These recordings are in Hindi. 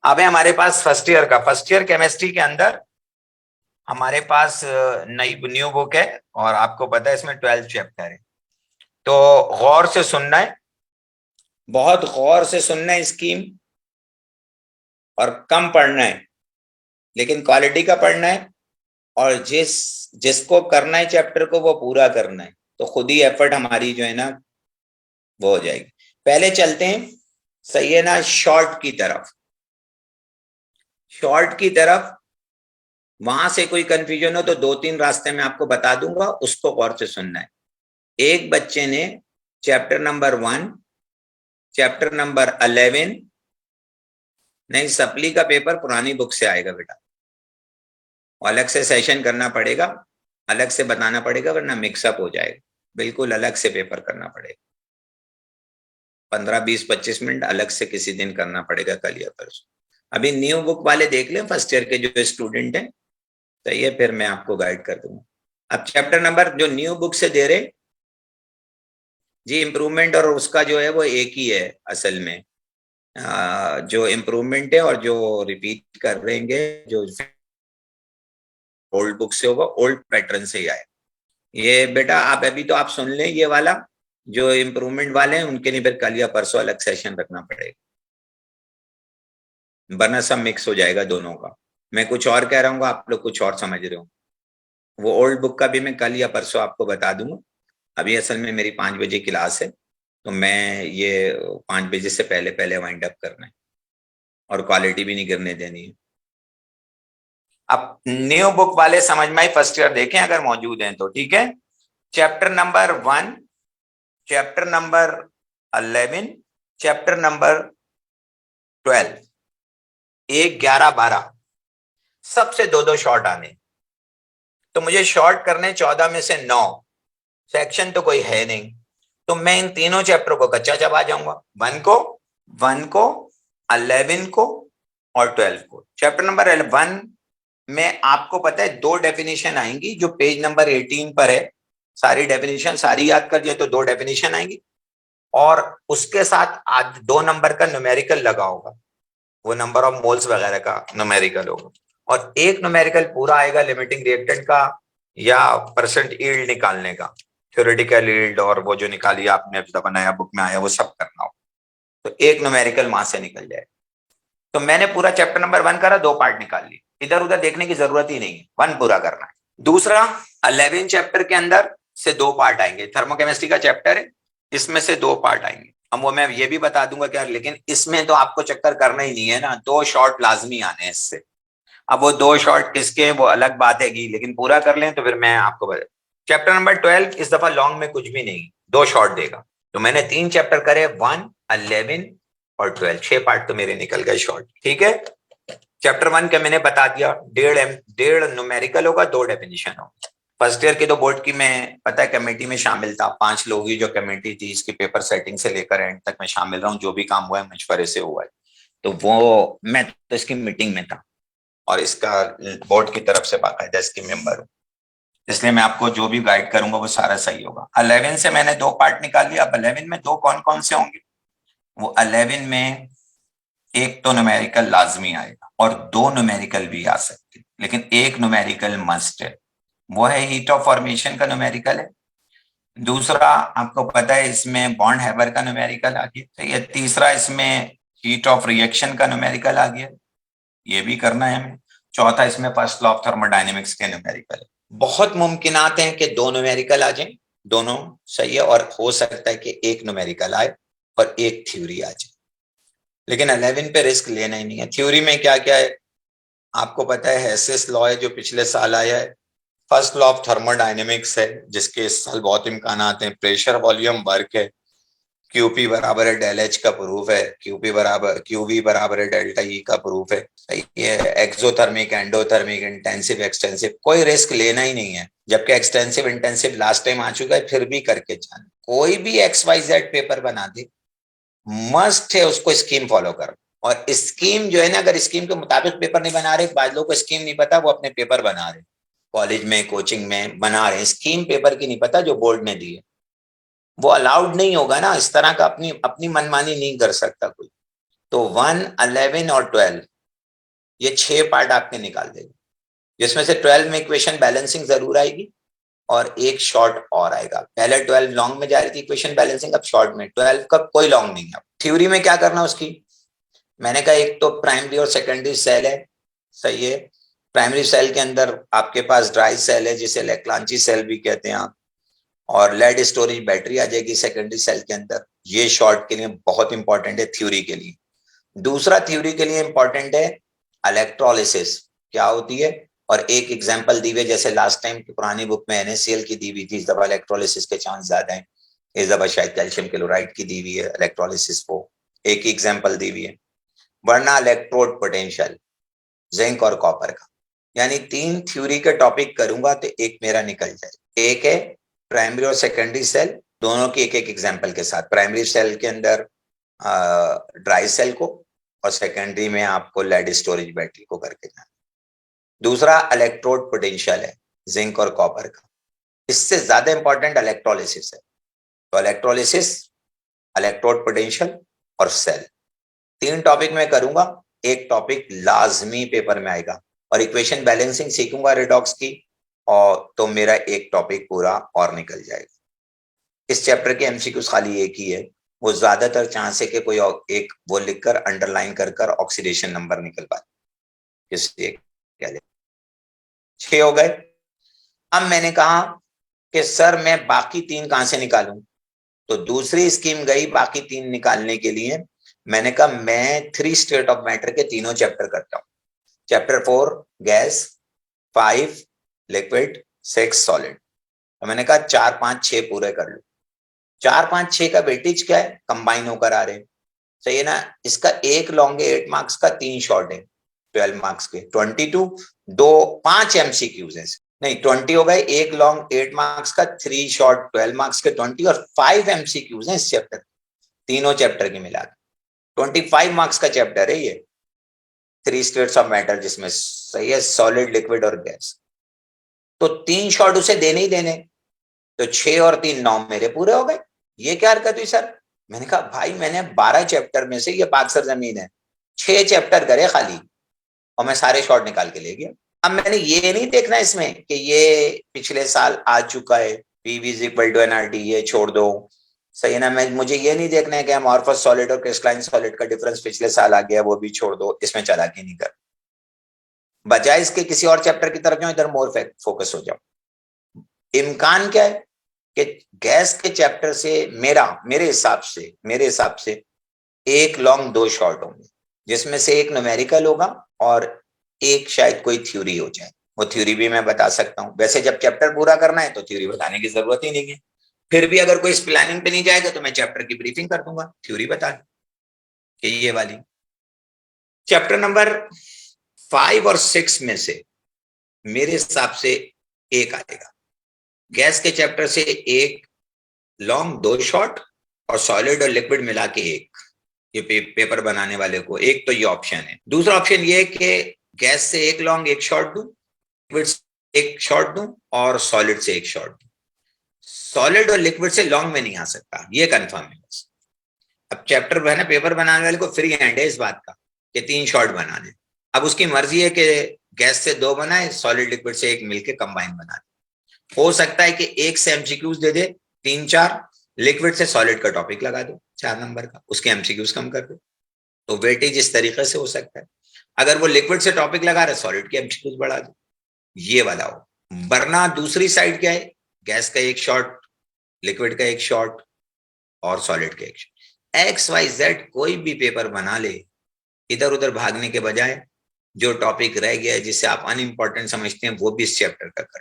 अब है हमारे पास फर्स्ट ईयर केमिस्ट्री के अंदर हमारे पास नई न्यू बुक है और आपको पता है इसमें 12 चैप्टर है। तो गौर से सुनना है, बहुत गौर से सुनना है स्कीम, और कम पढ़ना है लेकिन क्वालिटी का पढ़ना है। और जिसको करना है चैप्टर को वो पूरा करना है, तो खुद ही एफर्ट हमारी जो है ना वो हो जाएगी। पहले चलते हैं, सही है ना, शॉर्ट की तरफ। शॉर्ट की तरफ वहां से कोई कंफ्यूजन हो तो 2-3 रास्ते में आपको बता दूंगा, उसको गौर से सुनना है। एक बच्चे ने चैप्टर नंबर 1, चैप्टर नंबर 11, नहीं सप्ली का पेपर पुरानी बुक से आएगा बेटा, अलग से सेशन करना पड़ेगा, अलग से बताना पड़ेगा वरना मिक्सअप हो जाएगा। बिल्कुल अलग से पेपर करना पड़ेगा, 15-20-25 मिनट अलग से किसी दिन करना पड़ेगा, कल या परसों। अभी न्यू बुक वाले देख लें, फर्स्ट ईयर के जो स्टूडेंट हैं, सही है, फिर मैं आपको गाइड कर दूंगा। अब चैप्टर नंबर जो न्यू बुक से दे रहे जी, इम्प्रूवमेंट और उसका जो है वो एक ही है असल में। जो इम्प्रूवमेंट है और जो रिपीट कर रहेंगे, जो ओल्ड बुक से होगा, ओल्ड पैटर्न से ही आए ये बेटा। आप अभी तो आप सुन लें ये वाला, जो इम्प्रूवमेंट वाले हैं उनके लिए फिर कल या परसों अलग सेशन रखना पड़ेगा, वरना सब मिक्स हो जाएगा दोनों का। मैं कुछ और कह रहा हूँ, आप लोग कुछ और समझ रहे हो। वो ओल्ड बुक का भी मैं कल या परसों आपको बता दूंगा। अभी असल में मेरी 5 बजे क्लास है, तो मैं ये 5 बजे से पहले पहले वाइंड अप करना है और क्वालिटी भी नहीं गिरने देनी है। अब न्यू बुक वाले समझ में आई, फर्स्ट ईयर देखें अगर मौजूद हैं तो, ठीक है। Chapter number 1, chapter number 11, chapter number 12, 1, 11, 12 सबसे 2-2 शॉर्ट आने। तो मुझे शॉर्ट करने 14 में से 9, सेक्शन तो कोई है नहीं, तो मैं इन तीनों चैप्टर को कच्चा चबा जाऊंगा। 1 को, 11 को और 12 को। चैप्टर नंबर 1 में आपको पता है 2 डेफिनेशन आएंगी जो पेज नंबर 18 पर है। सारी डेफिनेशन सारी याद कर दिए तो 2 डेफिनेशन आएंगी और उसके साथ 2 नंबर का न्यूमेरिकल लगा होगा, वो नंबर ऑफ मोल्स वगैरह का न्यूमेरिकल होगा। और एक न्यूमेरिकल पूरा आएगा लिमिटिंग रिएक्टेंट का या परसेंट यील्ड निकालने का, थ्योरेटिकल यील्ड, और वो जो निकाली आपने बनाया बुक में आया वो सब करना हो, तो एक न्यूमेरिकल वहां से निकल जाए। तो मैंने पूरा चैप्टर नंबर 1 करा, 2 पार्ट निकाल लिए, इधर उधर देखने की जरूरत ही नहीं है, 1 पूरा करना है। दूसरा 11 चैप्टर के अंदर से 2 पार्ट आएंगे, थर्मोकेमिस्ट्री का चैप्टर है, इसमें से 2 पार्ट आएंगे। अब वो मैं ये भी बता दूंगा क्या, लेकिन इसमें तो आपको चक्कर करना ही नहीं है ना, 2 शॉर्ट लाजमी आने हैं इससे। अब वो 2 शॉर्ट किसके वो अलग बात है, लेकिन पूरा कर लें तो फिर मैं आपको बता। चैप्टर नंबर 12 इस दफा लॉन्ग में कुछ भी नहीं, 2 शॉर्ट देगा। तो मैंने 3 चैप्टर करे, 1, 11 और 12, 6 पार्ट तो मेरे निकल गए शॉर्ट, ठीक है। चैप्टर 1 का मैंने बता दिया, 1.5 न्यूमेरिकल होगा, 2 डेफिनेशन होगा। फर्स्ट ईयर के तो बोर्ड की मैं पता है कमेटी में शामिल था, 5 लोगों की जो कमेटी थी, इसकी पेपर सेटिंग से लेकर एंड तक मैं शामिल रहा हूँ, जो भी काम हुआ है मशवरे से हुआ है। तो वो मैं तो इसकी मीटिंग में था और इसका बोर्ड की तरफ से बाकायदा इसकी मेंबर हूँ, इसलिए मैं आपको जो भी गाइड करूंगा वो सारा सही होगा। 11 से मैंने 2 पार्ट निकाल लिया। अब 11 में 2 कौन कौन से होंगे, वो 11 में एक तो न्यूमेरिकल लाजमी आएगा और 2 न्यूमेरिकल भी आ सकते, लेकिन एक न्यूमेरिकल मस्ट है, वो है हीट ऑफ फॉर्मेशन का न्यूमेरिकल है। दूसरा आपको पता है इसमें बॉन्ड हैबर का न्यूमेरिकल आ गया, ठीक है। तीसरा इसमें हीट ऑफ रिएक्शन का न्यूमेरिकल आ गया, ये भी करना है हमें। चौथा इसमें फर्स्ट लॉ ऑफ थर्मोडायनेमिक्स के न्यूमेरिकल है। बहुत मुमकिनात हैं कि 2 न्यूमेरिकल आ जाए, दोनों सही है, और हो सकता है कि एक न्यूमेरिकल आए और एक थ्योरी आ जाए, लेकिन 11 पे रिस्क लेना ही नहीं है। थ्योरी में क्या क्या है आपको पता है, हेसिस लॉ है जो पिछले साल आया है, फर्स्ट लॉ ऑफ थर्मोडायनेमिक्स है जिसके इस साल बहुत इम्कान हैं, प्रेशर वॉल्यूम वर्क है, क्यूपी बराबर है डेल एच का प्रूफ है, क्यूवी बराबर है डेल्टा ई का प्रूफ है, सही है। एक्सोथर्मिक, एंडोथर्मिक, इंटेंसिव, एक्सटेंसिव, कोई रिस्क लेना ही नहीं है, जबकि एक्सटेंसिव इंटेंसिव लास्ट टाइम आ चुका है, फिर भी करके जाना। कोई भी XYZ पेपर बना दे, मस्ट है उसको स्कीम फॉलो करो। और स्कीम जो है ना, अगर स्कीम के मुताबिक पेपर नहीं बना रहे, बाद लोगों को स्कीम नहीं पता, वो अपने पेपर बना रहे, कॉलेज में कोचिंग में बना रहे, स्कीम पेपर की नहीं पता जो बोर्ड ने दी है, वो अलाउड नहीं होगा ना, इस तरह का अपनी अपनी मनमानी नहीं कर सकता कोई। तो 1, 11 और 12 ये 6 पार्ट आपके निकाल देगा, जिसमें से 12 में इक्वेशन बैलेंसिंग जरूर आएगी और एक शॉर्ट और आएगा। पहले 12 लॉन्ग में जा रही थी इक्वेशन बैलेंसिंग, अब शॉर्ट में। 12 का कोई लॉन्ग नहीं है। थ्योरी में क्या करना उसकी, मैंने कहा एक तो प्राइमरी और सेकेंडरी सेल है, सही है। प्राइमरी सेल के अंदर आपके पास ड्राई सेल है जिसे लेक्लांची सेल भी कहते हैं आप, और लेड स्टोरेज बैटरी आ जाएगी सेकेंडरी सेल के अंदर। ये शॉर्ट के लिए बहुत इंपॉर्टेंट है थ्योरी के लिए। दूसरा थ्योरी के लिए इंपॉर्टेंट है इलेक्ट्रोलिसिस क्या होती है, और एक एग्जांपल दी हुई जैसे लास्ट टाइम की पुरानी बुक में NaCl की दी हुई थी, इस दफा इलेक्ट्रोलिसिस के चांस ज्यादा हैं, इस दफा शायद कैल्शियम क्लोराइड की दी हुई है इलेक्ट्रोलिसिस को, एक ही एग्जांपल दी हुई है। वरना इलेक्ट्रोड पोटेंशियल जिंक और कॉपर का, यानी 3 थ्योरी के टॉपिक करूंगा तो एक मेरा निकल जाए। एक है प्राइमरी और सेकेंडरी सेल, दोनों की एक एक एग्जाम्पल के साथ। प्राइमरी सेल के अंदर ड्राई सेल को, और सेकेंडरी में आपको लेड स्टोरेज बैटरी को करके जाना। दूसरा इलेक्ट्रोड पोटेंशियल है जिंक और कॉपर का, इससे ज्यादा इंपॉर्टेंट इलेक्ट्रोलिसिस है। तो इलेक्ट्रोलिसिस, इलेक्ट्रोड पोटेंशियल और सेल, 3 टॉपिक में करूंगा, एक टॉपिक लाजमी पेपर में आएगा। और इक्वेशन बैलेंसिंग सीखूंगा रिडॉक्स की, और तो मेरा एक टॉपिक पूरा और निकल जाएगा। इस चैप्टर के एमसीक्यूज खाली एक ही है, वो ज्यादातर चांस है कि कोई एक वो लिखकर अंडरलाइन कर ऑक्सीडेशन नंबर निकल पाए। इसलिए क्या ले 6 हो गए। अब मैंने कहा कि सर मैं बाकी 3 कहां से निकालूं, तो दूसरी स्कीम गई बाकी 3 निकालने के लिए। मैंने कहा मैं 3 स्टेट ऑफ मैटर के तीनों चैप्टर करता हूं। Chapter 4 gas, 5 liquid, 6 solid. तो मैंने कहा 4, 5, 6 पूरे कर लो। 4, 5, 6 का वेटेज क्या है, कंबाइन होकर आ रहे हैं, सही है ना। इसका एक लॉन्ग है 8 मार्क्स का, 3 शॉर्ट है 12 मार्क्स के, 22, 5 एमसीक्यूज है, नहीं 20 हो गए, एक लॉन्ग 8 मार्क्स का, 3 शॉर्ट 12 मार्क्स के 20, और 5 एमसीक्यूज हैं इस चैप्टर, तीनों चैप्टर के मिला 25 मार्क्स का चैप्टर है ये, 3 स्टेट्स ऑफ मैटर, जिसमें सही है सॉलिड, लिक्विड और गैस। तो 3 शॉर्ट उसे देने ही देने, तो 6 और 3 9 मेरे पूरे हो गए। ये क्या हरकत हुई सर, मैंने कहा भाई मैंने 12 चैप्टर में से, ये पाक सर जमीन है, 6 चैप्टर करे खाली, और मैं सारे शॉर्ट निकाल के ले गया। अब मैंने ये नहीं देखना इसमें कि ये पिछले साल आ चुका है, PV = nRT, ये छोड़ दो, सही है ना। मुझे ये नहीं देखना है कि अमॉर्फस सॉलिड और क्रिस्टलाइन सॉलिड का डिफरेंस पिछले साल आ गया, वो भी छोड़ दो, इसमें चालाकी नहीं कर, बजाय इसके किसी और चैप्टर की तरफ जाओ, इधर मोर फोकस हो जाओ। इम्कान क्या है कि गैस के चैप्टर से मेरे हिसाब से एक लॉन्ग 2 शॉर्ट होंगे, जिसमें से एक न्यूमेरिकल होगा और एक शायद कोई थ्योरी हो जाए, वो थ्योरी भी मैं बता सकता हूँ। वैसे जब चैप्टर पूरा करना है तो थ्योरी बताने की जरूरत ही नहीं है, फिर भी अगर कोई इस प्लानिंग पे नहीं जाएगा तो मैं चैप्टर की ब्रीफिंग कर दूंगा, थ्योरी बता कि ये वाली। चैप्टर नंबर 5 और 6 में से मेरे हिसाब से एक आएगा। गैस के चैप्टर से एक लॉन्ग, 2 शॉर्ट, और सॉलिड और लिक्विड मिला के एक, ये पेपर बनाने वाले को एक, तो ये ऑप्शन है। दूसरा ऑप्शन ये है कि गैस से एक लॉन्ग, एक शॉर्ट दूं, लिक्विड से एक शॉर्ट दूं, और सॉलिड से एक शॉर्ट दूं। सॉलिड और लिक्विड से लॉन्ग में नहीं आ सकता, ये कंफर्म है बस। अब चैप्टर है ना, पेपर बनाने वाले को फ्री हैंड है इस बात का कि 3 शॉर्ट बनाने। अब उसकी मर्जी है कि गैस से 2 बनाए, सॉलिड लिक्विड से एक मिलके कंबाइन बना दे। हो सकता है कि एक से एमसीक्यूज दे दे 3-4, लिक्विड से सॉलिड का टॉपिक लगा दो 4 नंबर का, उसके एमसीक्यूज कम कर दो। तो वेटेज इस तरीके से हो सकता है। अगर वो लिक्विड से टॉपिक लगा रहे, सॉलिड के एमसीक्यूज बढ़ा दो, ये वाला हो। वरना दूसरी साइड क्या है, गैस का एक शॉर्ट, लिक्विड का एक शॉर्ट, और सॉलिड का एक शॉर्ट। XYZ कोई भी पेपर बना ले, इधर उधर भागने के बजाय जो टॉपिक रह गया है जिसे आप अनइम्पोर्टेंट समझते हैं, वो भी इस चैप्टर का कर,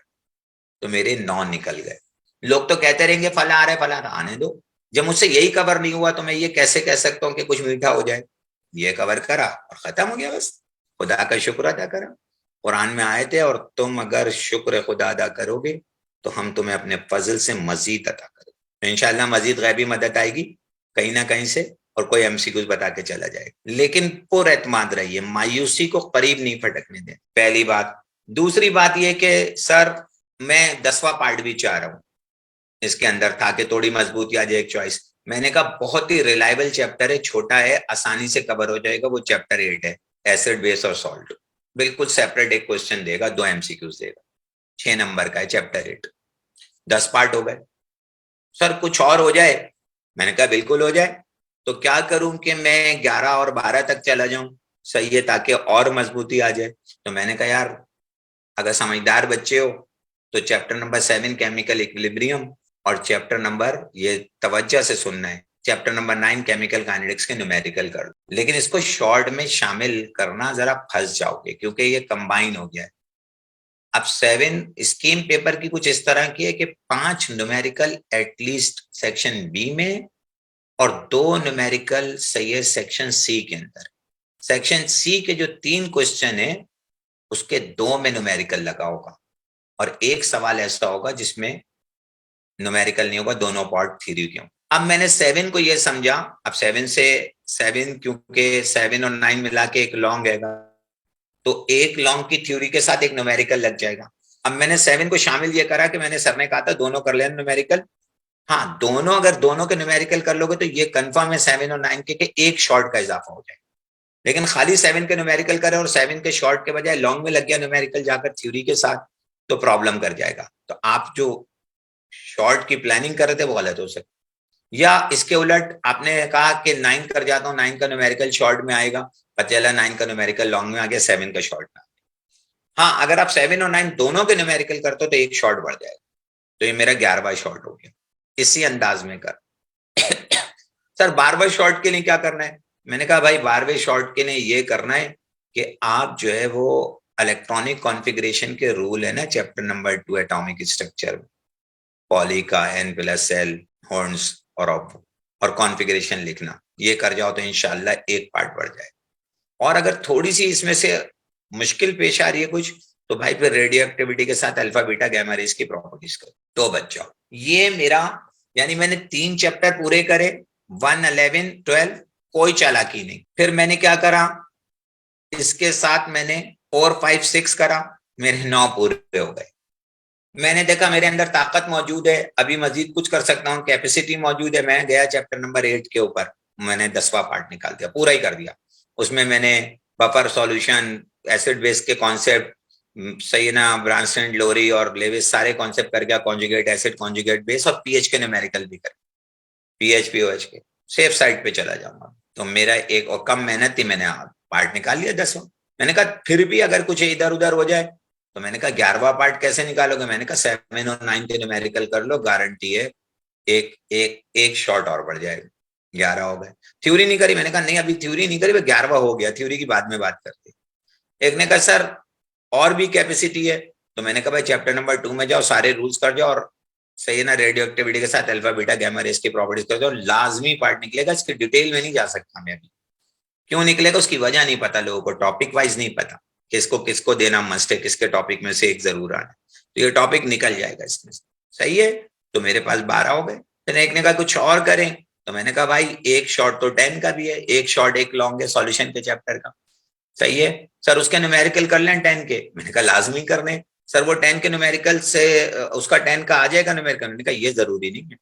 तो मेरे 9 निकल गए। लोग तो कहते रहेंगे फला आ रहा है, फला आने दो। जब मुझसे यही कवर नहीं हुआ तो मैं ये कैसे कह सकता हूँ कि कुछ मीठा हो जाए। ये कवर करा और खत्म हो गया बस, खुदा का शुक्र अदा करा। कुरान में आए थे, और तुम अगर शुक्र खुदा अदा करोगे तो हम तुम्हें अपने फजल से मजीद अता करें। तो इंशाल्लाह मजीद गैबी मदद आएगी कहीं ना कहीं से, और कोई एमसीक्यूज बता के चला जाएगा। लेकिन पुरएतमाद रहिए, मायूसी को करीब नहीं फटकने दें, पहली बात। दूसरी बात यह कि सर मैं 10वां पार्ट भी चाह रहा हूं इसके अंदर, ताकि थोड़ी मजबूती आ जाए एक चॉइस। मैंने कहा बहुत ही रिलायबल चैप्टर है, छोटा है, आसानी से कवर हो जाएगा, वो चैप्टर 8 है, एसिड, बेस और सॉल्ट। बिल्कुल सेपरेट एक क्वेश्चन देगा, 2 एमसीक्यूज देगा, 6 नंबर का है, चैप्टर 8, 10 पार्ट हो गए। सर कुछ और हो जाए, मैंने कहा बिल्कुल हो जाए। तो क्या करूं कि मैं 11 और 12 तक चला जाऊं, सही है, ताकि और मजबूती आ जाए। तो मैंने कहा यार अगर समझदार बच्चे हो तो चैप्टर नंबर 7 केमिकल इक्विलिब्रियम और चैप्टर नंबर, ये तवज्जो से सुनना है, चैप्टर नंबर 9 केमिकल काइनेटिक्स के न्यूमेरिकल कर लो। लेकिन इसको शॉर्ट में शामिल करना जरा फंस जाओगे क्योंकि ये कंबाइन हो गया है। अब 7 स्कीम पेपर की कुछ इस तरह की है कि 5 न्यूमेरिकल एटलीस्ट सेक्शन बी में और 2 न्यूमेरिकल सही है सेक्शन सी के अंदर। सेक्शन सी के जो 3 क्वेश्चन है उसके 2 में न्यूमेरिकल लगा होगा और एक सवाल ऐसा होगा जिसमें न्यूमेरिकल नहीं होगा, दोनों पार्ट थ्योरी के। अब मैंने 7 को ये समझा, अब 7 क्योंकि 7 और 9 मिला के एक लॉन्ग है, तो एक लॉन्ग की थ्योरी के साथ एक न्यूमेरिकल लग जाएगा। अब मैंने 7 को शामिल ये करा कि मैंने सर ने कहा था दोनों कर लेना न्यूमेरिकल। हाँ, दोनों अगर दोनों के न्यूमेरिकल कर लोगे तो ये कंफर्म है 7 और 9 के एक शॉर्ट का इजाफा हो जाएगा। लेकिन खाली 7 के न्यूमेरिकल करे और 7 के शॉर्ट के बजाय लॉन्ग में लग गया न्यूमेरिकल जाकर थ्योरी के साथ, तो प्रॉब्लम कर जाएगा। तो आप जो शॉर्ट की प्लानिंग कर रहे थे वो गलत हो सकती। या इसके उलट आपने कहा कि 9 कर जाता हूँ, 9 का न्यूमेरिकल शॉर्ट में आएगा, पता चला 9 का न्यूमेरिकल लॉन्ग में आ गया, 7 का शॉर्ट में। हाँ, अगर आप 7 और 9 दोनों के न्यूमेरिकल करते हो तो एक शॉर्ट बढ़ जाएगा, तो ये मेरा 11वां शॉर्ट हो गया। इसी अंदाज में कर। सर 12वें शॉर्ट के लिए क्या करना है? मैंने कहा भाई 12वें शॉर्ट के लिए ये करना है कि आप जो है वो इलेक्ट्रॉनिक कॉन्फ़िगरेशन के रूल है ना chapter number 2 atomic structure, poly का n+l हॉर्न्स और कॉन्फ़िगरेशन लिखना, ये कर जाओ तो इंशाल्लाह एक पार्ट बढ़ जाए। और अगर थोड़ी सी इसमें से मुश्किल पेश आ रही है कुछ, तो भाई फिर रेडियो एक्टिविटी के साथ अल्फा बीटा गैमा रेस की प्रॉपर्टीज करो तो बच जाओ। ये मेरा, यानी मैंने 3 चैप्टर पूरे करे, 1, 11, 12, कोई चालाकी नहीं। फिर मैंने क्या करा, इसके साथ मैंने 4, 5, 6 करा, मेरे 9 पूरे हो गए। मैंने देखा मेरे अंदर ताकत मौजूद है, अभी मजीद कुछ कर सकता हूँ, कैपेसिटी मौजूद है। मैं गया चैप्टर नंबर 8 के ऊपर, मैंने 10वां पार्ट निकाल दिया, पूरा ही कर दिया। उसमें मैंने बफर सॉल्यूशन, एसिड बेस के कॉन्सेप्ट, सही ना, ब्रांसन लोरी और लेविस सारे कॉन्सेप्ट कर गया, कॉन्जुगेट एसिड, कॉन्जुगेट बेस और पीएच के न्यूमेरिकल भी कर, पीएच पीओएच के सेफ साइड पे चला जाऊंगा। तो मेरा एक और कम मेहनत थी, मैंने पार्ट निकाल लिया 10वां। मैंने कहा फिर भी अगर कुछ इधर उधर हो जाए, तो मैंने कहा 11वां पार्ट कैसे निकालोगे? मैंने कहा 7 और 9 के न्यूमेरिकल कर लो, गारंटी है एक एक एक शॉर्ट और बढ़ जाएगा, 11 हो गए। थ्योरी नहीं करी, मैंने कहा नहीं अभी थ्योरी नहीं करी, 11वां हो गया, थ्योरी की बाद में बात करते। एक ने कहा सर और भी कैपेसिटी है, तो मैंने कहा भाई चैप्टर नंबर 2 में जाओ, सारे रूल्स कर जाओ और सही है ना, रेडियो एक्टिविटी के साथ अल्फा बीटा गैमा रेस की प्रॉपर्टीज कर जाओ, लाजमी पार्ट निकलेगा। इसकी डिटेल में नहीं जा सकता मैं अभी, क्यों निकलेगा उसकी वजह नहीं पता लोगों को, टॉपिक वाइज नहीं पता किसको किसको देना मस्ट है, किसके टॉपिक में से एक जरूर आना, तो ये टॉपिक निकल जाएगा इसमें से। सही है, तो मेरे पास 12 हो गए। फिर एक ने कहा कुछ और करें, तो मैंने कहा भाई एक शॉर्ट तो 10 का भी है, एक शॉर्ट एक लॉन्ग है सॉल्यूशन के चैप्टर का। सही है सर, उसके न्यूमेरिकल कर लें 10 के, मैंने कहा लाजमी करने। सर वो 10 के न्यूमेरिकल से उसका 10 का आ जाएगा न्यूमेरिकल, मैंने कहा ये जरूरी नहीं है,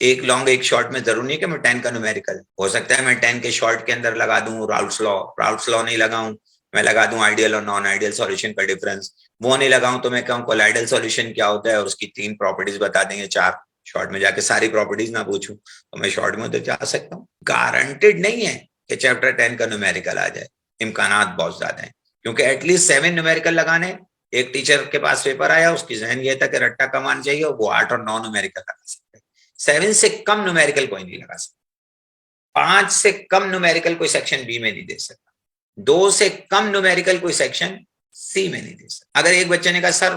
एक लॉन्ग एक शॉर्ट में जरूरी नहीं कि मैं 10 का न्यूमेरिकल, हो सकता है मैं 10 के शॉर्ट के अंदर लगा दूं राउट्स लॉ नहीं लगाऊं, मैं लगा दूं आइडियल और नॉन आइडियल सॉल्यूशन का डिफरेंस, वो नहीं लगाऊं तो मैं कहूं कोलाइडल सॉल्यूशन क्या होता है और उसकी 3 प्रॉपर्टीज बता देंगे, 4, शॉर्ट में जाके सारी प्रॉपर्टीज ना पूछूं, तो मैं शॉर्ट में तो जा सकता हूँ। गारंटेड नहीं है कि चैप्टर 10 का न्यूमेरिकल आ जाए, इम्कानात बहुत ज्यादा है, क्योंकि एटलीस्ट 7 न्यूमेरिकल लगाने। एक टीचर के पास पेपर आया, उसकी जहन ये था कि रट्टा कमान चाहिए, वो 8 और 9 न्यूमेरिकल लगा सकते, 7 से कम न्यूमेरिकल कोई नहीं लगा सकता, 5 से कम न्यूमेरिकल कोई सेक्शन बी में नहीं दे सकता, 2 से कम न्यूमेरिकल कोई सेक्शन सी में नहीं दे सकता। अगर एक बच्चे ने कहा सर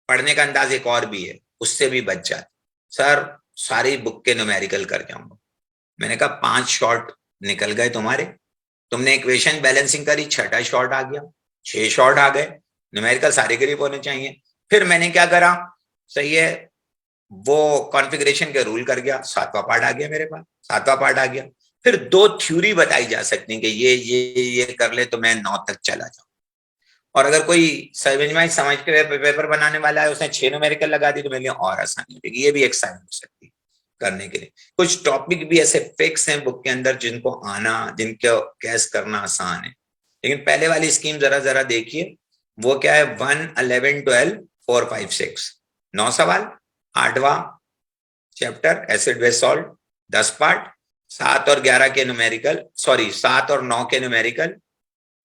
पढ़ने का अंदाज एक और भी है, उससे भी बच जाए, सर सारी बुक के न्यूमेरिकल कर जाऊंगा, मैंने कहा 5 शॉर्ट निकल गए तुम्हारे, तुमने इक्वेशन बैलेंसिंग करी, 6ठा शॉर्ट आ गया, 6 शॉर्ट आ गए, न्यूमेरिकल सारे करीब होने चाहिए। फिर मैंने क्या करा, सही है, वो कॉन्फ़िगरेशन के रूल कर गया, 7वां पार्ट आ गया मेरे पास, 7वां पार्ट आ गया। फिर 2 थ्योरी बताई जा सकती है कि ये कर ले तो मैं 9 तक चला जाऊं। और अगर कोई समझ के पेपर बनाने वाला है, उसने 6 न्यूमेरिकल लगा दी, तो मेरे लिए और आसानी हो जाएगी, ये भी एक साइन हो सकती है करने के लिए। कुछ टॉपिक भी ऐसे फिक्स हैं बुक के अंदर जिनको आना, जिनको कैस करना आसान है, लेकिन पहले वाली स्कीम जरा देखिए, वो क्या है 1, 11, 12, 4, 5, 6, 9 सवाल, 8वां chapter acid base salt, 10 part, 7 और 11 के न्यूमेरिकल, सॉरी 7 और 9 के न्यूमेरिकल,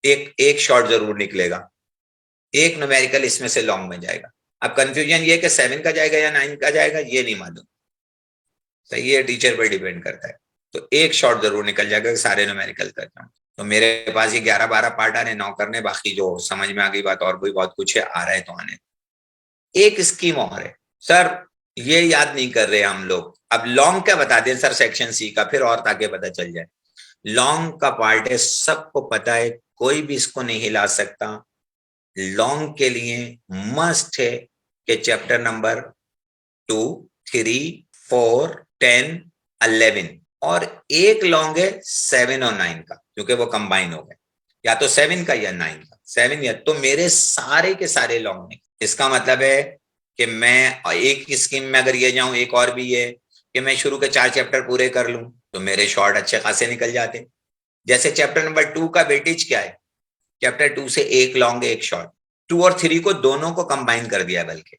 एक एक शॉर्ट जरूर निकलेगा, एक न्यूमेरिकल इसमें से लॉन्ग में जाएगा। अब कंफ्यूजन ये कि 7 का जाएगा या 9 का जाएगा ये नहीं मालूम, सही है, टीचर पर डिपेंड करता है। तो एक शॉर्ट जरूर निकल जाएगा, सारे न्यूमेरिकल कर जाऊं। तो मेरे पास ये 11-12 पार्ट आ रहे, 9 करने, बाकी जो समझ में आ गई बात और भी बहुत कुछ है, आ रहा है तो आने। एक स्कीम और है सर, ये याद नहीं कर रहे हम लोग। अब लॉन्ग क्या बता दें सर सेक्शन सी का, फिर और ताकि पता चल जाए। लॉन्ग का पार्ट है, सबको पता है, कोई भी इसको नहीं हिला सकता। लॉन्ग के लिए मस्ट है कि चैप्टर नंबर 2, 3, 4, 10, 11 और एक लॉन्ग है 7 और 9 का, क्योंकि वो कंबाइन हो गए, या तो 7 का या 9 का, 7 या तो मेरे सारे के सारे लॉन्ग में। इसका मतलब है कि मैं एक स्कीम में अगर ये जाऊं, एक और भी है कि मैं शुरू के 4 चैप्टर पूरे कर लूं तो मेरे शॉर्ट अच्छे खासे निकल जाते। जैसे चैप्टर नंबर 2 का वेटेज क्या है, चैप्टर 2 से एक लॉन्ग एक शॉर्ट, 2 और 3 को दोनों को कंबाइन कर दिया, बल्कि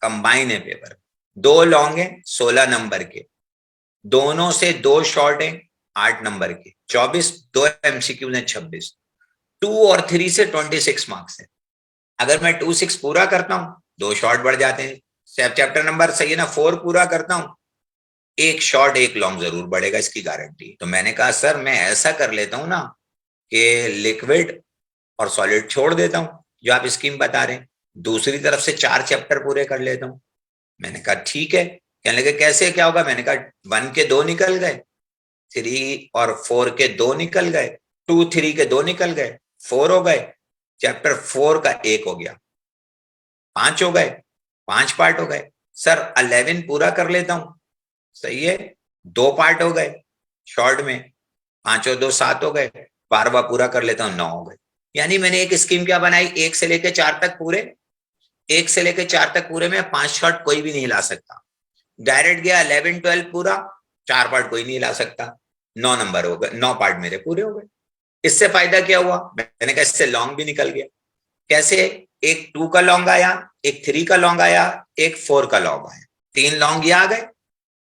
कंबाइन है पेपर। 2 लॉन्ग है 16 नंबर के, दोनों से 2 शॉर्ट है 8 नंबर के, 24, 2 एमसीक्यू ने 26, 2 और 3 से 26 मार्क्स है। अगर मैं 2-6 पूरा करता हूं 2 शॉर्ट बढ़ जाते हैं। चैप्टर नंबर सही है ना 4 पूरा करता हूं, एक शॉर्ट एक लॉन्ग जरूर बढ़ेगा, इसकी गारंटी। तो मैंने कहा सर मैं ऐसा कर लेता हूं ना कि लिक्विड और सॉलिड छोड़ देता हूं जो आप स्कीम बता रहे हैं, दूसरी तरफ से 4 चैप्टर पूरे कर लेता हूं। मैंने कहा ठीक है। कहने लगे कैसे क्या होगा, मैंने कहा 1 के 2 निकल गए, 3 और 4 के 2 निकल गए, 2, 3 के 2 निकल गए, 4 हो गए, चैप्टर 4 का 1 हो गया, 5 हो गए, 5 पार्ट हो गए। सर 11 पूरा कर लेता हूं, सही है, 2 पार्ट हो गए शॉर्ट में, 5 और 2 7 हो गए, 12वां पूरा कर लेता हूं 9 हो गए। यानी मैंने एक स्कीम क्या बनाई, 1 से लेकर 4 तक पूरे, 1 से लेकर 4 तक पूरे में 5 शॉर्ट कोई भी नहीं ला सकता। डायरेक्ट गया 11, 12 पूरा, 4 पार्ट कोई नहीं ला सकता, 9 नंबर हो गए, 9 पार्ट मेरे पूरे हो गए। इससे फायदा क्या हुआ, मैंने कहा इससे लॉन्ग भी निकल गया। कैसे, एक 2 का लॉन्ग आया, एक 3 का लॉन्ग आया, एक 4 का लॉन्ग आया, 3 लॉन्ग ये आ गए,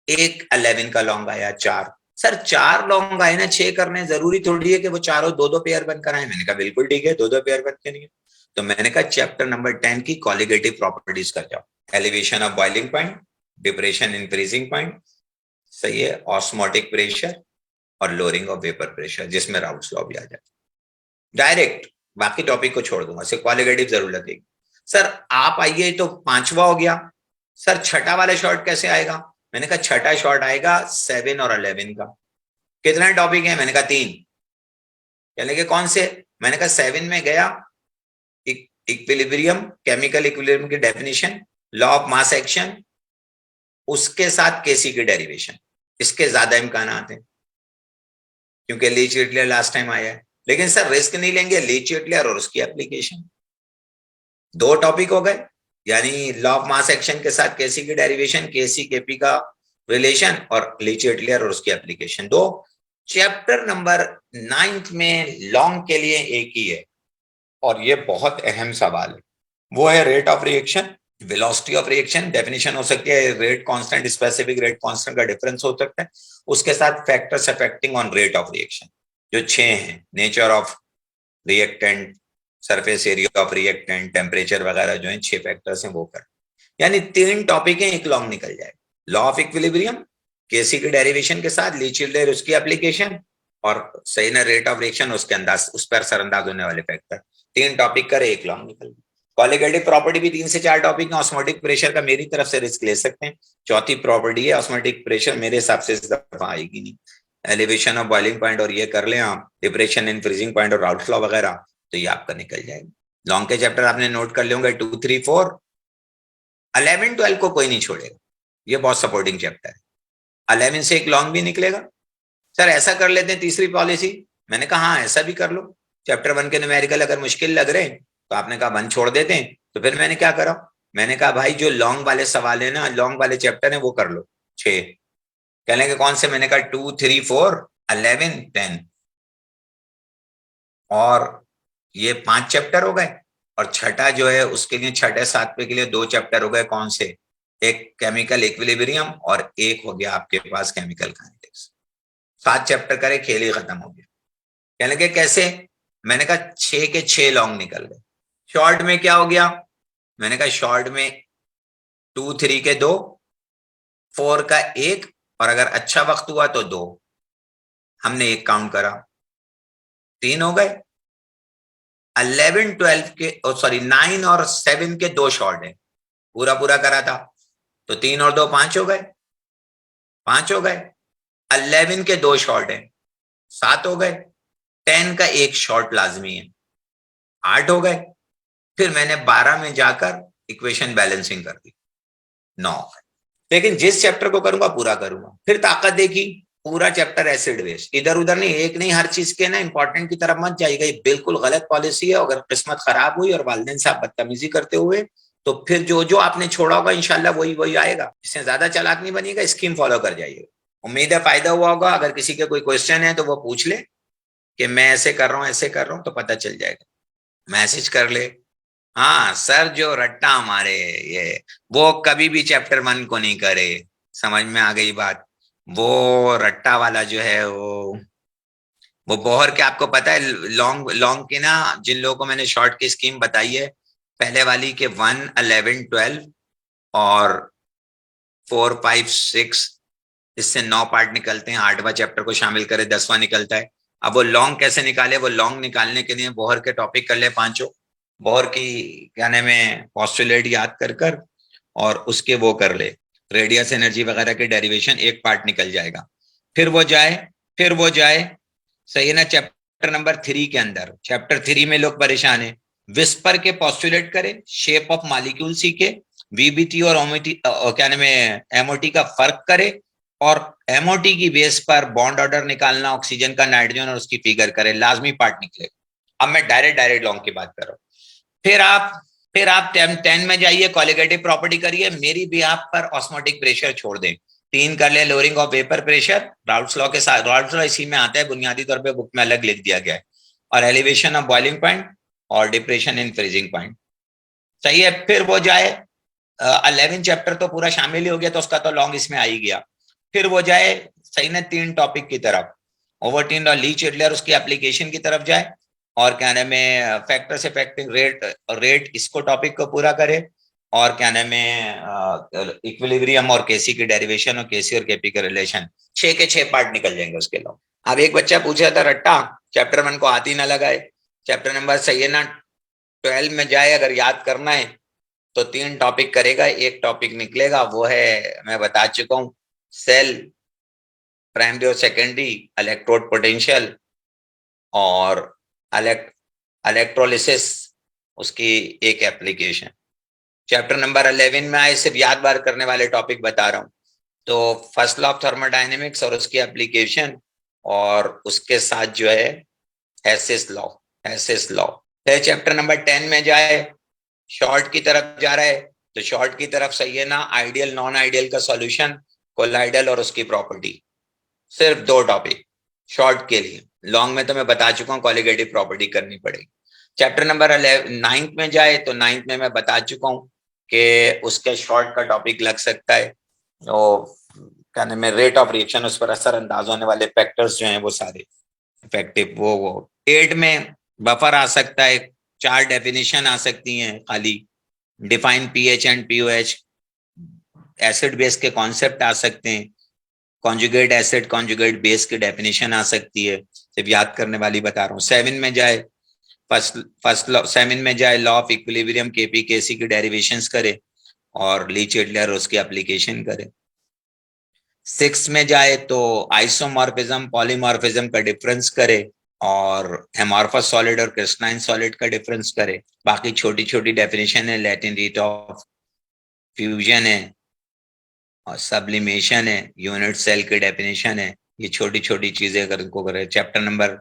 एक 11 का लॉन्ग आया, 4। सर 4 लॉन्ग आए ना 6 करने, जरूरी थोड़ी है कि वो चारों 2-2 पेयर बनकर आए। मैंने कहा बिल्कुल ठीक है, 2-2 पेयर बनते नहीं है। तो मैंने कहा चैप्टर नंबर 10 की क्वालिटेटिव प्रॉपर्टीज कर जाओ, elevation of boiling point, depression in freezing point, सही है, ऑस्मोटिक प्रेशर और लोअरिंग ऑफ वेपर प्रेशर, जिसमें राउल्ट्स लॉ भी आ जाए डायरेक्ट। बाकी टॉपिक को छोड़ दूंगा, सिर्फ क्वालिटेटिव जरूर लगेगी। सर आप आइए, तो 5वां हो गया। सर छठा वाला शॉर्ट कैसे आएगा, मैंने कहा छठा शॉर्ट आएगा 7 और 11 का। कितने टॉपिक है, मैंने कहा 3। कहने के कौन से, मैंने कहा 7 में गया इक्विलिब्रियम, केमिकल इक्विलिब्रियम की definition, law of mass action, उसके साथ केसी की डेरिवेशन। इसके ज्यादा इम्कान आते हैं क्योंकि ली चिटलियर लास्ट टाइम आया है। लेकिन सर रिस्क नहीं लेंगे, ली चिटलियर और उसकी एप्लीकेशन, 2 टॉपिक हो गए। यानी लॉ ऑफ मास एक्शन के साथ केसी की डेरिवेशन, केसी केपी का रिलेशन, और ली चिटलियर और उसकी एप्लीकेशन। 2 चैप्टर नंबर 9 में लॉन्ग के लिए एक ही है, और ये बहुत अहम सवाल है, वो है rate of reaction, velocity of reaction. Definition हो सकती है rate constant, specific rate constant का डिफरेंस हो सकता है, उसके साथ factors affecting on rate of reaction, जो 6 हैं, nature of reactant, surface area of reactant, temperature वगैरह जो है 6 फैक्टर्स हैं वो कर। यानी 3 टॉपिक है, एक लॉन्ग निकल जाए, लॉ ऑफ इक्विलिब्रियम, केसी की डेरिवेशन के साथ ली चिल्ड्रेन उसकी एप्लीकेशन, और सही ना रेट ऑफ रिएक्शन उसके अंदाज, उस पर असरअंदाज होने वाले फैक्टर। 3 टॉपिक करे, एक लॉन्ग निकल गया। क्वालिटेटिव प्रॉपर्टी भी 3 से 4 टॉपिक है। ऑस्मोटिक प्रेशर का मेरी तरफ से रिस्क ले सकते हैं, चौथी प्रॉपर्टी है ऑस्मोटिक प्रेशर, मेरे हिसाब से इस दफा आएगी नहीं। एलिवेशन ऑफ बॉइलिंग पॉइंट और ये कर लें आप, डिप्रेशन इन फ्रीजिंग पॉइंट और राउल्ट लॉ वगैरह, तो ये आपका निकल जाएगा। लॉन्ग के चैप्टर आपने नोट कर लेंगे 2, 3, 4, 11, 12 को कोई नहीं छोड़ेगा, ये बहुत सपोर्टिंग चैप्टर है। 11 से एक लॉन्ग भी निकलेगा। सर ऐसा कर लेते हैं तीसरी पॉलिसी, मैंने कहा हाँ ऐसा भी कर लो। चैप्टर 1 के न्यूमेरिकल अगर मुश्किल लग रहे हैं तो आपने कहा 1 छोड़ देते हैं, तो फिर मैंने क्या करा, मैंने कहा भाई जो लॉन्ग वाले सवाल है ना, लॉन्ग वाले चैप्टर है वो कर लो 6। कहने के कौन से, मैंने कहा 2, 3, 4, 11, 10, और ये 5 चैप्टर हो गए, और छठा जो है उसके लिए, छठे सातवें के लिए 2 चैप्टर हो गए। कौन से? एक केमिकल इक्विलिब्रियम और एक हो गया आपके पास केमिकल काइनेटिक्स। 7 चैप्टर करे, खेल ही खत्म हो गया। कहने लगे कैसे? मैंने कहा 6 के 6 लॉन्ग निकल गए। शॉर्ट में क्या हो गया? मैंने कहा शॉर्ट में 2 3 के 2, 4 का 1, और अगर अच्छा वक्त हुआ तो 2। हमने एक काउंट करा, 3 हो गए। 11 12 के, सॉरी 9 और 7 के 2 शॉर्ट है, पूरा पूरा करा था तो 3 और 2 5 हो गए, 5 हो गए। 11 के 2 शॉर्ट है, 7 हो गए। 10 का 1 शॉर्ट लाजमी है, 8 हो गए। फिर मैंने 12 में जाकर इक्वेशन बैलेंसिंग कर दी, 9। लेकिन जिस चैप्टर को करूंगा पूरा करूंगा। फिर ताकत देखी, पूरा चैप्टर एसिड वेस्ट, इधर उधर नहीं, एक नहीं, हर चीज के ना इंपॉर्टेंट की तरफ मत जाइएगा, ये बिल्कुल गलत पॉलिसी है। अगर किस्मत खराब हुई और वालिदैन साहब बदतमीजी करते हुए, तो फिर जो जो आपने छोड़ा होगा इंशाल्लाह वही वही आएगा। इससे ज्यादा चालाक नहीं बनिएगा, स्कीम फॉलो कर जाइएगा। उम्मीद है फायदा हुआ होगा। अगर किसी के कोई क्वेश्चन है तो वो पूछ ले कि मैं ऐसे कर रहा हूँ, ऐसे कर रहा हूँ, तो पता चल जाएगा, मैसेज कर ले। हाँ सर, जो रट्टा हमारे ये, वो कभी भी चैप्टर 1 को नहीं करे। समझ में आ गई बात? वो रट्टा वाला जो है वो बोहर के, आपको पता है लॉन्ग लॉन्ग की ना, जिन लोगों को मैंने शॉर्ट की स्कीम बताई है, पहले वाली के 1 11 12 और 4 5 6, इससे 9 पार्ट निकलते हैं। 8वां चैप्टर को शामिल करे 10वां निकलता है। अब वो लॉन्ग कैसे निकाले? वो लॉन्ग निकालने के लिए बोहर के टॉपिक कर ले पांचों, बोहर की क्या नाम है पोस्टुलेट याद कर कर, और उसके वो कर ले, रेडियस एनर्जी वगैरह के डेरिवेशन, एक पार्ट निकल जाएगा। फिर वो जाए, फिर वो जाए, सही है ना, चैप्टर नंबर 3 के अंदर। चैप्टर 3 में लोग परेशान है, विस्पर के पोस्टुलेट करे, शेप ऑफ मॉलिक्यूल सीखे, वीबीटी और ओमिटी क्या नाम है एमओटी का फर्क करे, और एमओटी की बेस पर बॉन्ड ऑर्डर निकालना, ऑक्सीजन का नाइट्रोजन और उसकी फिगर करे, लाजमी पार्ट निकले। अब मैं डायरेक्ट डायरेक्ट लॉन्ग की बात कर रहा हूं। फिर आप 10 में जाइए, कॉलिगेटिव प्रॉपर्टी करिए, मेरी भी आप पर ऑस्मोटिक प्रेशर छोड़ दें। 3 कर ले, lowering of vapour pressure, Raoult's law के साथ, राउल्ट्स लॉ इसी में आता है, बुनियादी तौर पे बुक में अलग लिख दिया गया है, और एलिवेशन ऑफ बॉइलिंग पॉइंट और डिप्रेशन इन फ्रीजिंग पॉइंट। सही है। फिर वो जाए 11 चैप्टर तो पूरा शामिल ही हो गया, तो उसका तो लॉन्ग इसमें आ ही गया। फिर वो जाए, सही ना, 3 टॉपिक की तरफ, ओवरटीन और लीच एडलर, उसकी एप्लीकेशन की तरफ जाए, और क्या नाम है फैक्टर्स अफेक्टिंग रेट इसको टॉपिक को पूरा करे, और क्या नाम है इक्विलिब्रियम और केसी की डेरिवेशन और केसी और केपी के रिलेशन। 6 के 6 पार्ट निकल जाएंगे उसके लॉन्ग। अब एक बच्चा पूछा था रट्टा, चैप्टर 1 को हाथ ही ना लगाए, चैप्टर नंबर सही है ना 12 में जाए, अगर याद करना है तो 3 टॉपिक करेगा, एक टॉपिक निकलेगा, वो है मैं बता चुका हूँ, सेल प्राइमरी और सेकेंडरी, इलेक्ट्रोड पोटेंशियल और इलेक्ट्रोलिसिस, उसकी एक एप्लीकेशन। चैप्टर नंबर 11 में आए, सिर्फ याद बार करने वाले टॉपिक बता रहा हूँ, तो फर्स्ट लॉ ऑफ थर्मोडायनेमिक्स और उसकी एप्लीकेशन, और उसके साथ जो है हेसिस लॉ, हेसिस लॉ। फिर चैप्टर नंबर 10 में जाए, शॉर्ट की तरफ जा रहा है, तो शॉर्ट की तरफ सही है ना, आइडियल नॉन आइडियल का सॉल्यूशन, कोलाइडल और उसकी प्रॉपर्टी। सिर्फ 2 टॉपिक शॉर्ट के लिए। लॉन्ग में तो मैं बता चुका हूँ, कॉलिगेटिव प्रॉपर्टी करनी पड़ेगी। चैप्टर नंबर 9 में जाए, तो 9 में मैं बता चुका हूँ कि उसके शॉर्ट का टॉपिक लग सकता है, तो क्या नाम है रेट ऑफ रिएक्शन, उस पर असर अंदाज होने वाले फैक्टर्स जो हैं वो सारे इफेक्टिव। वो 8 में बफर आ सकता है, 4 डेफिनेशन आ सकती हैं खाली, define pH and pOH, acid base के कॉन्सेप्ट आ सकते हैं, कॉन्जुगेट एसिड कॉन्जुगेट बेस की डेफिनेशन आ सकती है, सिर्फ याद करने वाली बता रहा हूँ। 7 में जाए, फर्स्ट लॉ 7 में जाए, लॉ ऑफ इक्विलिब्रियम केपी केसी की डेरिवेशंस करे, और लीच एडलर उसकी एप्लीकेशन करे। 6 में जाए तो आइसोमॉर्फिज्म पॉलीमॉर्फिज्म का डिफरेंस करे, और एमॉर्फस सॉलिड और क्रिस्टलाइन सॉलिड का डिफरेंस करे। बाकी छोटी छोटी डेफिनेशन है, लैटिन रेट ऑफ फ्यूजन है, और सब्लिमेशन है, यूनिट सेल की डेफिनेशन है, ये छोटी छोटी चीजें अगर इनको करें। चैप्टर नंबर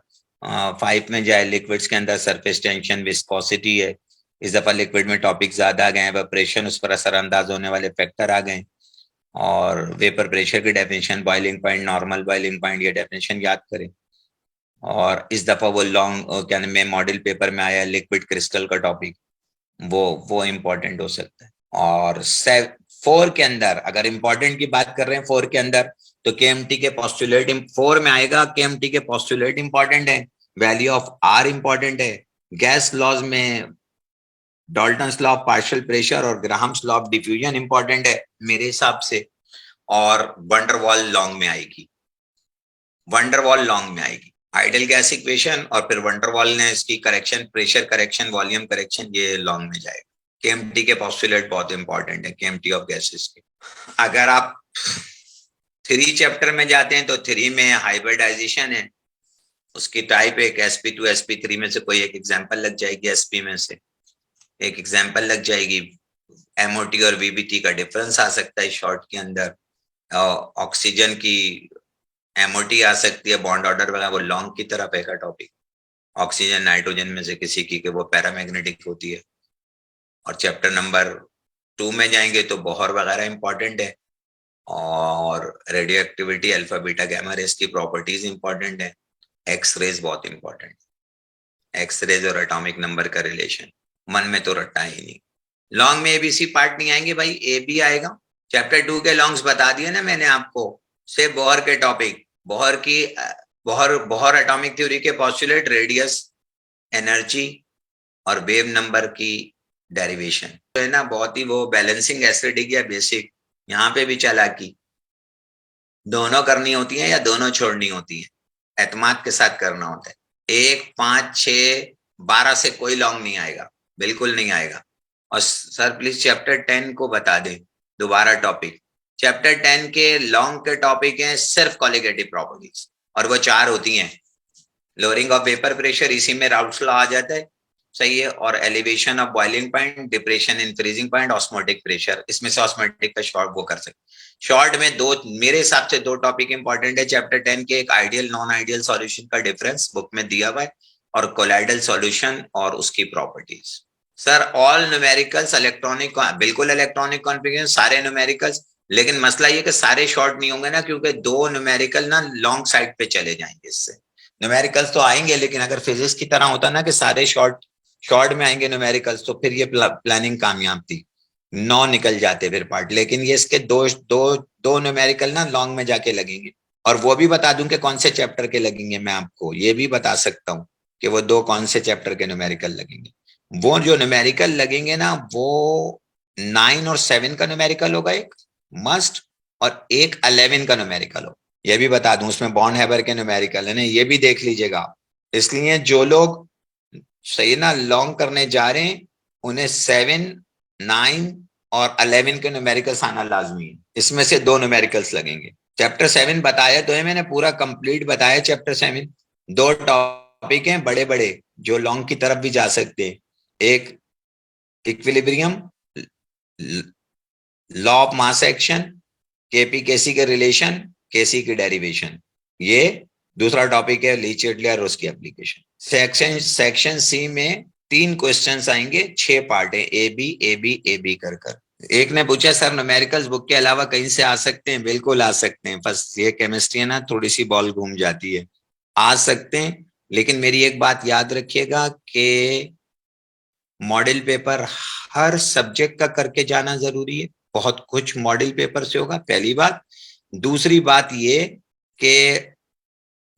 5 में जाए, लिक्विड्स के अंदर सरफेस टेंशन विस्कोसिटी है, इस दफा लिक्विड में टॉपिक ज्यादा आ गए हैं, वेपरेशन उस पर असरअंदाज होने वाले फैक्टर आ गए, और वेपर प्रेशर की definition, boiling point, normal boiling point, ये डेफिनेशन याद करें। और इस दफा वो लॉन्ग क्या नाम है मॉडल पेपर में आया लिक्विड क्रिस्टल का टॉपिक, वो इम्पोर्टेंट हो सकता है। और 4 के अंदर अगर इम्पोर्टेंट की बात कर रहे हैं 4 के अंदर, तो केएमटी के पोस्टुलेट 4 में आएगा, केएमटी के पोस्टुलेट इंपॉर्टेंट है, वैल्यू ऑफ आर इंपॉर्टेंट है, गैस लॉज में Dalton's law of partial pressure और Graham's law of diffusion important है मेरे हिसाब से, और वंडरवॉल लॉन्ग में आएगी, वंडरवॉल लॉन्ग में आएगी, आइडियल गैस इक्वेशन, और फिर वंडरवॉल ने इसकी correction, pressure correction, volume correction, ये लॉन्ग में जाएगा। केएमटी के पोस्टुलेट बहुत इंपॉर्टेंट है, केएमटी ऑफ गैसेस के। अगर आप 3 चैप्टर में जाते हैं तो 3 में हाइब्रिडाइजेशन है, उसकी टाइप एक sp2 sp3 में से कोई एक एग्जांपल लग जाएगी, sp में से एक एग्जांपल लग जाएगी, MOT और VBT का डिफरेंस आ सकता है शॉर्ट के अंदर, ऑक्सीजन की MOT आ सकती है, बॉन्ड ऑर्डर वगैरह, वो लॉन्ग की तरफ है का टॉपिक, ऑक्सीजन नाइट्रोजन में से किसी की कि वो पैरामैग्नेटिक होती है। और चैप्टर नंबर 2 में जाएंगे तो बोहर वगैरह इंपॉर्टेंट है, और radio activity, alpha beta gamma rays की प्रॉपर्टीज इंपॉर्टेंट है, एक्स रेज बहुत इंपॉर्टेंट, एक्स रेज और एटॉमिक नंबर का रिलेशन मन में तो रट्टा ही नहीं। लॉन्ग में एबीसी पार्ट नहीं आएंगे भाई, ए बी आएगा। चैप्टर 2 के लॉन्ग्स बता दिए ना मैंने आपको, से बोहर के टॉपिक, बोहर की बोहर एटॉमिक थ्योरी के पोस्टुलेट, रेडियस, एनर्जी और वेव नंबर की डेरिवेशन, तो है ना बहुत ही वो बैलेंसिंग एसिडिक या बेसिक, यहाँ पे भी चालाकी दोनों करनी होती है या दोनों छोड़नी होती है, एतमाद के साथ करना होता है। 1, 5, 6, 12 से कोई लॉन्ग नहीं आएगा, बिल्कुल नहीं आएगा। और सर प्लीज चैप्टर 10 को बता दें दोबारा टॉपिक, चैप्टर 10 के लॉन्ग के टॉपिक हैं सिर्फ कॉलिगेटिव प्रॉपर्टीज, और वो 4 होती हैं, लोअरिंग ऑफ वेपर प्रेशर, इसी में राउट्स लॉ आ जाता है, सही है, और elevation of boiling point, depression in freezing point, osmotic pressure, इसमें से ऑस्मोटिक का शॉर्ट वो कर सकते। शॉर्ट में दो, मेरे हिसाब से 2 टॉपिक इंपॉर्टेंट है चैप्टर 10 के, एक आइडियल नॉन आइडियल सॉल्यूशन का डिफरेंस बुक में दिया हुआ है, और कोलाइडल सॉल्यूशन और उसकी properties. Sir all numericals electronic, बिल्कुल इलेक्ट्रॉनिक कॉन्फ़िगरेशन, सारे न्यूमेरिकल्स, लेकिन मसला ये कि सारे शॉर्ट नहीं होंगे ना, क्योंकि 2 न्यूमेरिकल ना लॉन्ग साइड पे चले जाएंगे, इससे न्यूमेरिकल्स तो आएंगे, लेकिन अगर फिजिक्स की तरह होता ना कि सारे शॉर्ट में आएंगे न्यूमेरिकल्स, तो फिर ये प्लानिंग कामयाब थी, 9 निकल जाते फिर पार्ट, लेकिन ये इसके दो न्यूमेरिकल ना लॉन्ग में जाके लगेंगे, और वो भी बता दूं कि कौन से चैप्टर के लगेंगे, मैं आपको ये भी बता सकता हूँ कि वो 2 कौन से चैप्टर के न्यूमेरिकल लगेंगे। वो जो न्यूमेरिकल लगेंगे ना, वो 9 और 7 का न्यूमेरिकल होगा एक मस्ट, और एक 11 का न्यूमेरिकल हो, ये भी बता दूं, उसमें बॉर्न हैबर के न्यूमेरिकल है ना, ये भी देख लीजिएगा। इसलिए जो लोग सही ना लॉन्ग करने जा रहे हैं, उन्हें 7, 9 और 11 के न्यूमेरिकल्स आना लाजमी है, इसमें से 2 न्यूमेरिकल्स लगेंगे। चैप्टर 7 बताया तो है मैंने, पूरा कंप्लीट बताया चैप्टर 7, 2 टॉपिक हैं बड़े बड़े जो लॉन्ग की तरफ भी जा सकते हैं, एक equilibrium, law of mass action, Kp Kc के रिलेशन, केसी की डेरिवेशन, ये दूसरा टॉपिक है लीचेटले और उसकी एप्लीकेशन। सेक्शन सी में 3 क्वेश्चंस आएंगे, 6 पार्ट है, ए बी कर कर। एक ने पूछा सर न्यूमेरिकल्स बुक के अलावा कहीं से आ सकते हैं? बिल्कुल आ सकते हैं, बस ये केमिस्ट्री है ना, थोड़ी सी बॉल घूम जाती है, आ सकते हैं, लेकिन मेरी एक बात याद रखिएगा कि मॉडल पेपर हर सब्जेक्ट का करके जाना जरूरी है, बहुत कुछ मॉडल पेपर से होगा, पहली बात। दूसरी बात ये कि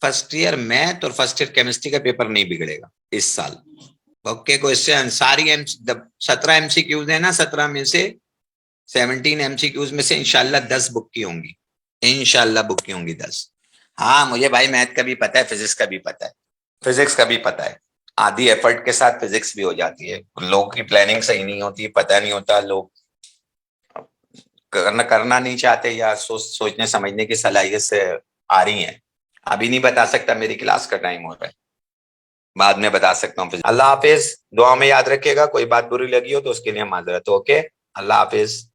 फर्स्ट ईयर मैथ और फर्स्ट ईयर केमिस्ट्री का पेपर नहीं बिगड़ेगा इस साल। ओके, क्वेश्चन सारी 17 MCQs है ना, 17 में से 17 MCQs में से इंशाल्लाह 10 बुक की होंगी, इंशाल्लाह बुक की होंगी 10। हाँ मुझे भाई मैथ का भी पता है, फिजिक्स का भी पता है, फिजिक्स का भी पता है, आधी एफर्ट के साथ फिजिक्स भी हो जाती है, लोगों की प्लानिंग सही नहीं होती, पता नहीं होता, लोग करना नहीं चाहते, या सोचने समझने की सलाहियत से आ रही हैं। अभी नहीं बता सकता, मेरी क्लास का टाइम हो रहा है, बाद में बता सकता हूँ। अल्लाह हाफिज, दुआ में याद रखिएगा, कोई बात बुरी लगी हो तो उसके लिए माजरत। ओके, अल्लाह हाफिज।